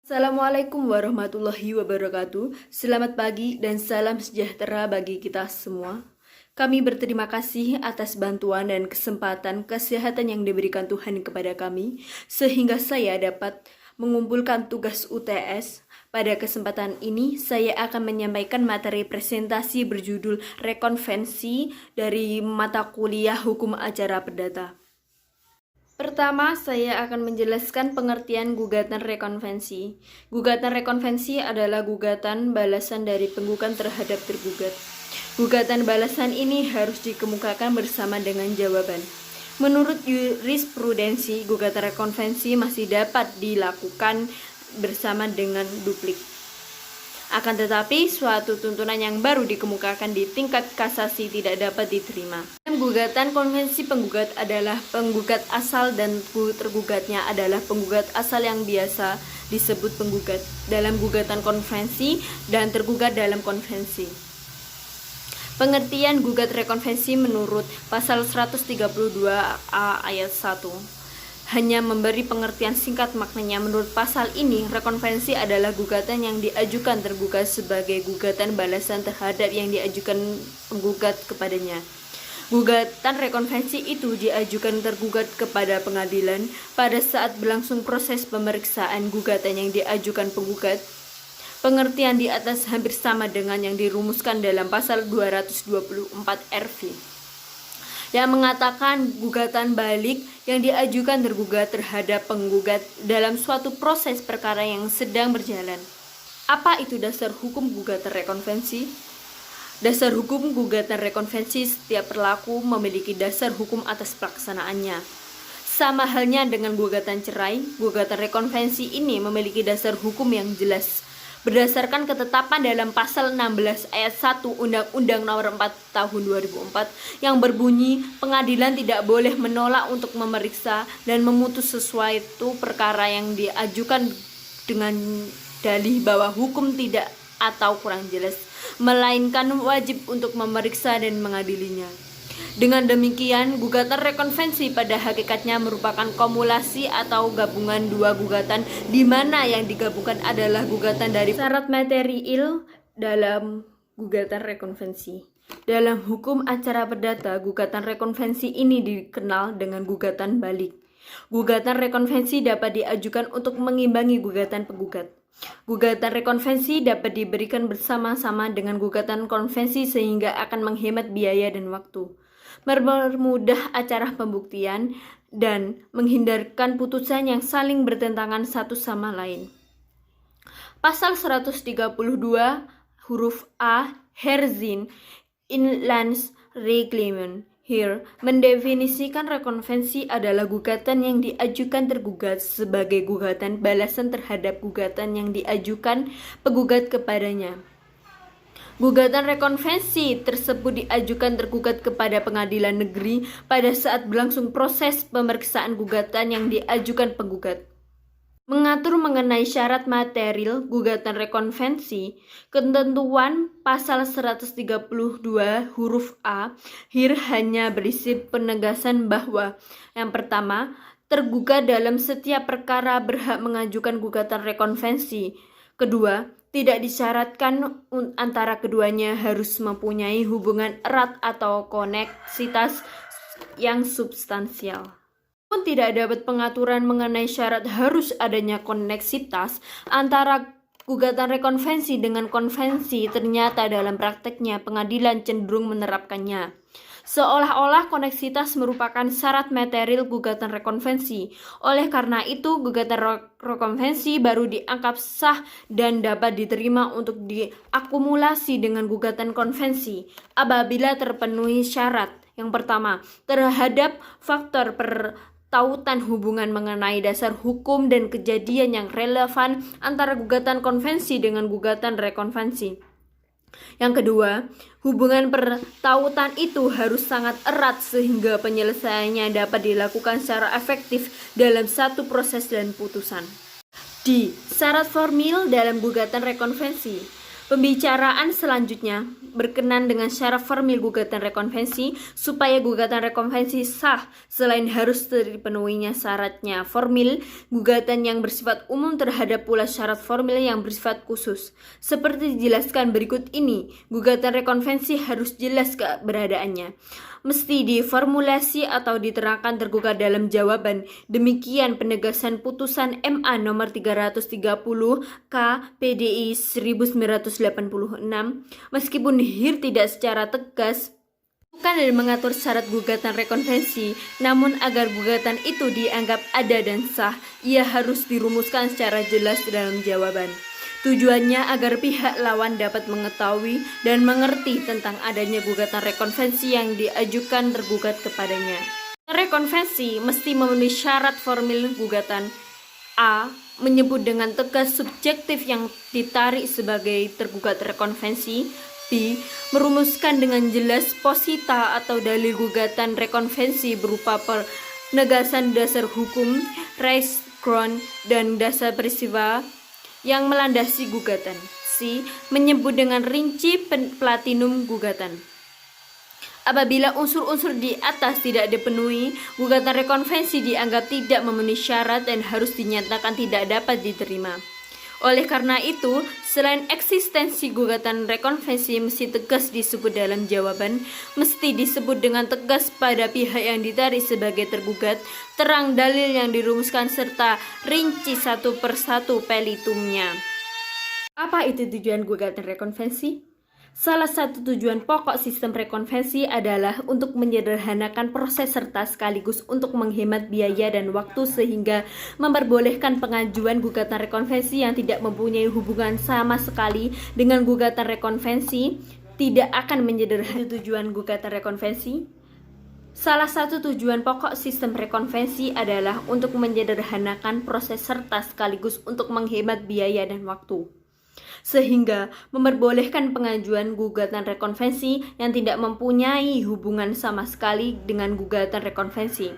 Assalamualaikum warahmatullahi wabarakatuh. Selamat pagi dan salam sejahtera bagi kita semua. Kami berterima kasih atas bantuan dan kesempatan yang diberikan Tuhan kepada kami, sehingga saya dapat mengumpulkan tugas UTS. Pada kesempatan ini, saya akan menyampaikan materi presentasi berjudul Rekonvensi dari mata kuliah Hukum Acara Perdata. Pertama, saya akan menjelaskan pengertian gugatan rekonvensi. Gugatan rekonvensi adalah gugatan balasan dari penggugat terhadap tergugat. Gugatan balasan ini harus dikemukakan bersama dengan jawaban. Menurut jurisprudensi, gugatan rekonvensi masih dapat dilakukan bersama dengan duplik. Akan tetapi, suatu tuntunan yang baru dikemukakan di tingkat kasasi tidak dapat diterima. Dalam gugatan konvensi, penggugat adalah penggugat asal dan tergugatnya adalah penggugat asal yang biasa disebut penggugat dalam gugatan konvensi dan tergugat dalam konvensi. Pengertian gugat rekonvensi menurut pasal 132A ayat 1 hanya memberi pengertian singkat maknanya. Menurut pasal ini, rekonvensi adalah gugatan yang diajukan tergugat sebagai gugatan balasan terhadap yang diajukan penggugat kepadanya. Gugatan rekonvensi itu diajukan tergugat kepada pengadilan pada saat berlangsung proses pemeriksaan gugatan yang diajukan penggugat. Pengertian di atas hampir sama dengan yang dirumuskan dalam pasal 224 RV. yang mengatakan gugatan balik yang diajukan tergugat terhadap penggugat dalam suatu proses perkara yang sedang berjalan. Apa itu dasar hukum gugatan rekonvensi? Dasar hukum gugatan rekonvensi setiap berlaku memiliki dasar hukum atas pelaksanaannya. Sama halnya dengan gugatan cerai, gugatan rekonvensi ini memiliki dasar hukum yang jelas. Berdasarkan ketetapan dalam pasal 16 ayat 1 Undang-Undang Nomor 4 Tahun 2004 yang berbunyi pengadilan tidak boleh menolak untuk memeriksa dan memutus sesuatu perkara yang diajukan dengan dalih bahwa hukum tidak atau kurang jelas, melainkan wajib untuk memeriksa dan mengadilinya. Dengan demikian, gugatan rekonvensi pada hakikatnya merupakan kumulasi atau gabungan dua gugatan di mana yang digabungkan adalah gugatan dari syarat material dalam gugatan rekonvensi. Dalam hukum acara perdata, gugatan rekonvensi ini dikenal dengan gugatan balik. Gugatan rekonvensi dapat diajukan untuk mengimbangi gugatan penggugat. Gugatan rekonvensi dapat diberikan bersama-sama dengan gugatan konvensi sehingga akan menghemat biaya dan waktu, mempermudah acara pembuktian, dan menghindarkan putusan yang saling bertentangan satu sama lain. Pasal 132 huruf A Herzin Inlandsreglement Here mendefinisikan rekonvensi adalah gugatan yang diajukan tergugat sebagai gugatan balasan terhadap gugatan yang diajukan penggugat kepadanya. Gugatan rekonvensi tersebut diajukan tergugat kepada pengadilan negeri pada saat berlangsung proses pemeriksaan gugatan yang diajukan penggugat. Mengatur mengenai syarat material gugatan rekonvensi, ketentuan pasal 132 huruf A here hanya berisi penegasan bahwa yang pertama, tergugat dalam setiap perkara berhak mengajukan gugatan rekonvensi. Kedua, tidak disyaratkan antara keduanya harus mempunyai hubungan erat atau koneksitas yang substansial. Pun tidak dapat pengaturan mengenai syarat harus adanya koneksitas antara gugatan rekonvensi dengan konvensi. Ternyata dalam prakteknya pengadilan cenderung menerapkannya seolah-olah koneksitas merupakan syarat material gugatan rekonvensi. Oleh karena itu, gugatan rekonvensi baru dianggap sah dan dapat diterima untuk diakumulasi dengan gugatan konvensi apabila terpenuhi syarat. Yang pertama, terhadap faktor tautan hubungan mengenai dasar hukum dan kejadian yang relevan antara gugatan konvensi dengan gugatan rekonvensi. Yang kedua, hubungan pertautan itu harus sangat erat sehingga penyelesaiannya dapat dilakukan secara efektif dalam satu proses dan putusan. D. Syarat formil dalam gugatan rekonvensi. Pembicaraan selanjutnya berkenan dengan syarat formil gugatan rekonvensi. Supaya gugatan rekonvensi sah, selain harus terpenuhinya syaratnya formil, gugatan yang bersifat umum terhadap pula syarat formil yang bersifat khusus. Seperti dijelaskan berikut ini, gugatan rekonvensi harus jelas keberadaannya, mesti diformulasi atau diterangkan tergugat dalam jawaban. Demikian penegasan putusan MA nomor 330 K PDI 1986. Meskipun HIR tidak secara tegas bukan dan mengatur syarat gugatan rekonvensi, namun agar gugatan itu dianggap ada dan sah, ia harus dirumuskan secara jelas dalam jawaban. Tujuannya agar pihak lawan dapat mengetahui dan mengerti tentang adanya gugatan rekonvensi yang diajukan tergugat kepadanya. Rekonvensi mesti memenuhi syarat formil gugatan. A. Menyebut dengan tegas subjektif yang ditarik sebagai tergugat rekonvensi. B. Merumuskan dengan jelas posita atau dalil gugatan rekonvensi berupa penegasan dasar hukum, res ground, dan dasar peristiwa yang melandasi gugatan. C. Menyebut dengan rinci platinum gugatan. Apabila unsur-unsur di atas tidak dipenuhi, gugatan rekonvensi dianggap tidak memenuhi syarat dan harus dinyatakan tidak dapat diterima. Oleh karena itu, selain eksistensi gugatan rekonvensi mesti tegas disebut dalam jawaban, mesti disebut dengan tegas pada pihak yang ditarik sebagai tergugat, terang dalil yang dirumuskan serta rinci satu persatu pelitumnya. Apa itu tujuan gugatan rekonvensi? Salah satu tujuan pokok sistem rekonvensi adalah untuk menyederhanakan proses serta sekaligus untuk menghemat biaya dan waktu sehingga memperbolehkan pengajuan gugatan rekonvensi yang tidak mempunyai hubungan sama sekali dengan gugatan rekonvensi tidak akan menyederhanakan tujuan gugatan rekonvensi. Salah satu tujuan pokok sistem rekonvensi adalah untuk menyederhanakan proses serta sekaligus untuk menghemat biaya dan waktu, sehingga memperbolehkan pengajuan gugatan rekonvensi yang tidak mempunyai hubungan sama sekali dengan gugatan rekonvensi.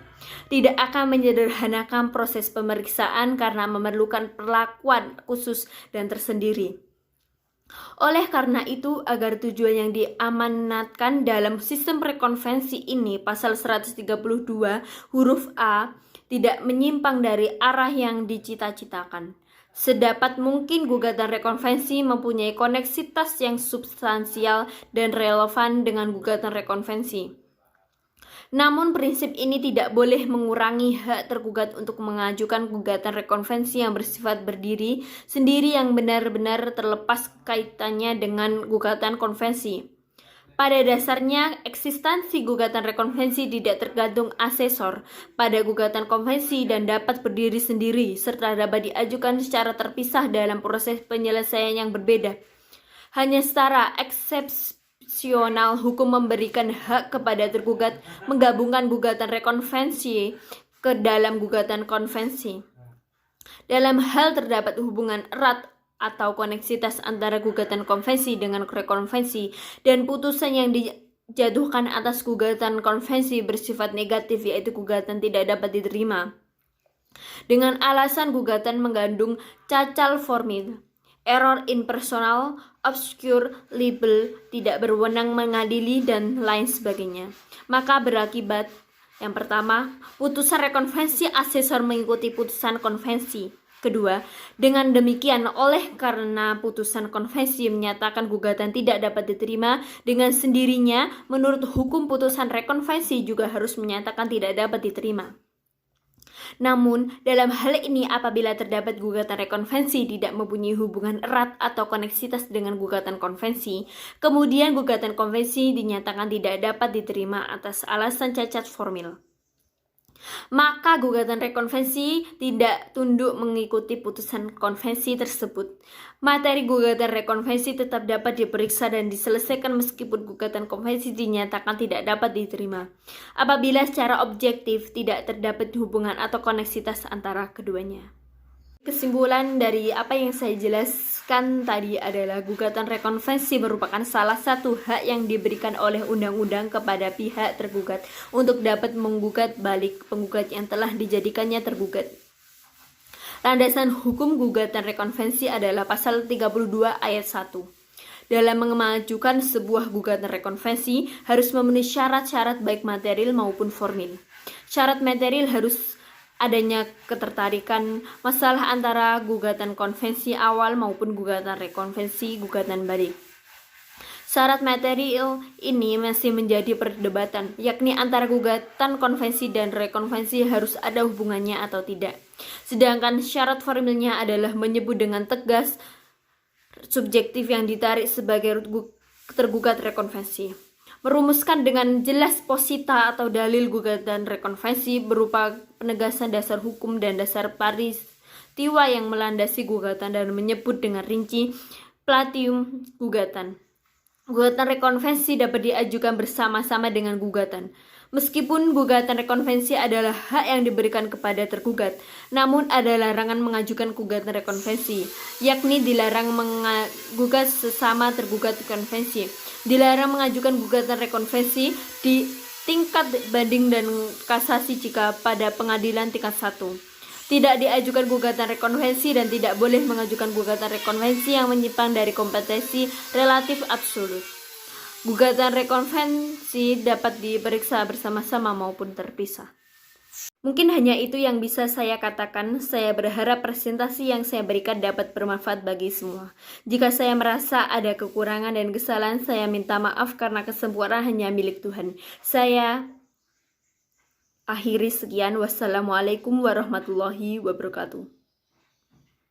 Tidak akan menyederhanakan proses pemeriksaan karena memerlukan perlakuan khusus dan tersendiri. Oleh karena itu, agar tujuan yang diamanatkan dalam sistem rekonvensi ini, pasal 132 huruf A tidak menyimpang dari arah yang dicita-citakan. Sedapat mungkin gugatan rekonvensi mempunyai koneksitas yang substansial dan relevan dengan gugatan rekonvensi. Namun prinsip ini tidak boleh mengurangi hak tergugat untuk mengajukan gugatan rekonvensi yang bersifat berdiri sendiri yang benar-benar terlepas kaitannya dengan gugatan konvensi. Pada dasarnya, eksistensi gugatan rekonvensi tidak tergantung asesor pada gugatan konvensi dan dapat berdiri sendiri, serta dapat diajukan secara terpisah dalam proses penyelesaian yang berbeda. Hanya secara eksepsional hukum memberikan hak kepada tergugat menggabungkan gugatan rekonvensi ke dalam gugatan konvensi. Dalam hal terdapat hubungan erat atau koneksitas antara gugatan konvensi dengan rekonvensi dan putusan yang dijatuhkan atas gugatan konvensi bersifat negatif, yaitu gugatan tidak dapat diterima dengan alasan gugatan mengandung cacat formil, error in personal, obscure, libel, tidak berwenang mengadili, dan lain sebagainya, maka berakibat yang pertama, putusan rekonvensi asesor mengikuti putusan konvensi. Kedua, dengan demikian oleh karena putusan konvensi menyatakan gugatan tidak dapat diterima, dengan sendirinya menurut hukum putusan rekonvensi juga harus menyatakan tidak dapat diterima. Namun, dalam hal ini apabila terdapat gugatan rekonvensi tidak mempunyai hubungan erat atau koneksitas dengan gugatan konvensi, kemudian gugatan konvensi dinyatakan tidak dapat diterima atas alasan cacat formil, maka gugatan rekonvensi tidak tunduk mengikuti putusan konvensi tersebut. Materi gugatan rekonvensi tetap dapat diperiksa dan diselesaikan meskipun gugatan konvensi dinyatakan tidak dapat diterima, apabila secara objektif tidak terdapat hubungan atau koneksitas antara keduanya. Kesimpulan dari apa yang saya jelaskan tadi adalah gugatan rekonvensi merupakan salah satu hak yang diberikan oleh undang-undang kepada pihak tergugat untuk dapat menggugat balik penggugat yang telah dijadikannya tergugat. Landasan hukum gugatan rekonvensi adalah pasal 32 ayat 1. Dalam mengajukan sebuah gugatan rekonvensi harus memenuhi syarat-syarat baik material maupun formil. Syarat material harus adanya ketertarikan masalah antara gugatan konvensi awal maupun gugatan rekonvensi gugatan balik. Syarat material ini masih menjadi perdebatan, yakni antara gugatan konvensi dan rekonvensi harus ada hubungannya atau tidak. Sedangkan syarat formilnya adalah menyebut dengan tegas subjektif yang ditarik sebagai tergugat rekonvensi. Merumuskan dengan jelas posita atau dalil gugatan rekonvensi berupa penegasan dasar hukum dan dasar peristiwa yang melandasi gugatan dan menyebut dengan rinci platium gugatan. Gugatan rekonvensi dapat diajukan bersama-sama dengan gugatan. Meskipun gugatan rekonvensi adalah hak yang diberikan kepada tergugat, namun ada larangan mengajukan gugatan rekonvensi, yakni dilarang menggugat sesama tergugat konvensi. Dilarang mengajukan gugatan rekonvensi di tingkat banding dan kasasi jika pada pengadilan tingkat 1. Tidak diajukan gugatan rekonvensi dan tidak boleh mengajukan gugatan rekonvensi yang menyimpang dari kompetensi relatif absolut. Gugatan rekonvensi dapat diperiksa bersama-sama maupun terpisah. Mungkin hanya itu yang bisa saya katakan. Saya berharap presentasi yang saya berikan dapat bermanfaat bagi semua. Jika saya merasa ada kekurangan dan kesalahan, saya minta maaf karena kesempurnaan hanya milik Tuhan. Saya akhiri sekian. Wassalamualaikum warahmatullahi wabarakatuh.